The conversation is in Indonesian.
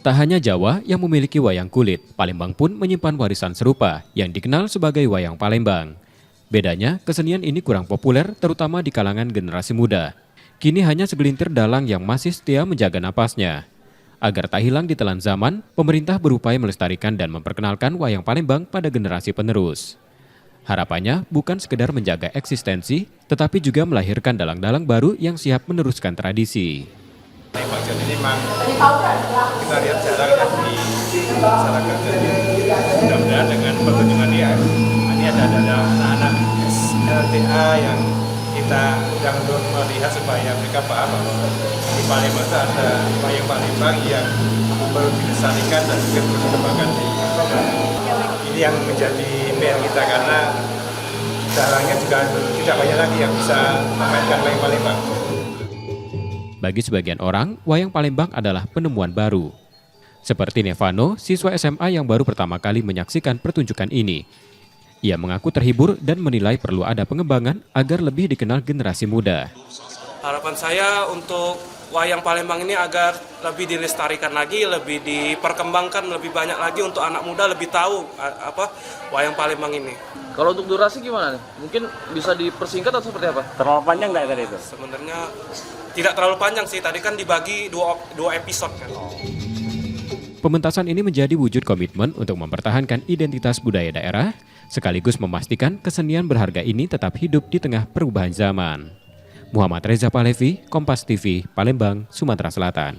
Tak hanya Jawa yang memiliki wayang kulit, Palembang pun menyimpan warisan serupa yang dikenal sebagai wayang Palembang. Bedanya, kesenian ini kurang populer terutama di kalangan generasi muda. Kini hanya segelintir dalang yang masih setia menjaga napasnya. Agar tak hilang ditelan zaman, pemerintah berupaya melestarikan dan memperkenalkan wayang Palembang pada generasi penerus. Harapannya bukan sekedar menjaga eksistensi, tetapi juga melahirkan dalang-dalang baru yang siap meneruskan tradisi. Palembang ini memang kita lihat jarang ya di masyarakat, jadi mudah-mudahan dengan pertunjukan ini ada anak-anak SLTA yang kita undang untuk melihat supaya mereka paham bahwa di Palembang itu ada wayang Palembang yang perlu dilestarikan dan juga perlu dikembangkan. Ini yang menjadi PR kita karena dalangnya juga tidak banyak lagi yang bisa memainkan wayang Palembang. Bagi sebagian orang, wayang Palembang adalah penemuan baru. Seperti Nevano, siswa SMA yang baru pertama kali menyaksikan pertunjukan ini. Ia mengaku terhibur dan menilai perlu ada pengembangan agar lebih dikenal generasi muda. Harapan saya untuk wayang Palembang ini agar lebih dilestarikan lagi, lebih diperkembangkan, lebih banyak lagi untuk anak muda lebih tahu wayang Palembang ini. Kalau untuk durasi gimana nih? Mungkin bisa dipersingkat atau seperti apa? Terlalu panjang nggak tadi itu? Sebenarnya tidak terlalu panjang sih, tadi kan dibagi dua episode kan. Pementasan ini menjadi wujud komitmen untuk mempertahankan identitas budaya daerah, sekaligus memastikan kesenian berharga ini tetap hidup di tengah perubahan zaman. Muhammad Reza Pahlevi, Kompas TV, Palembang, Sumatera Selatan.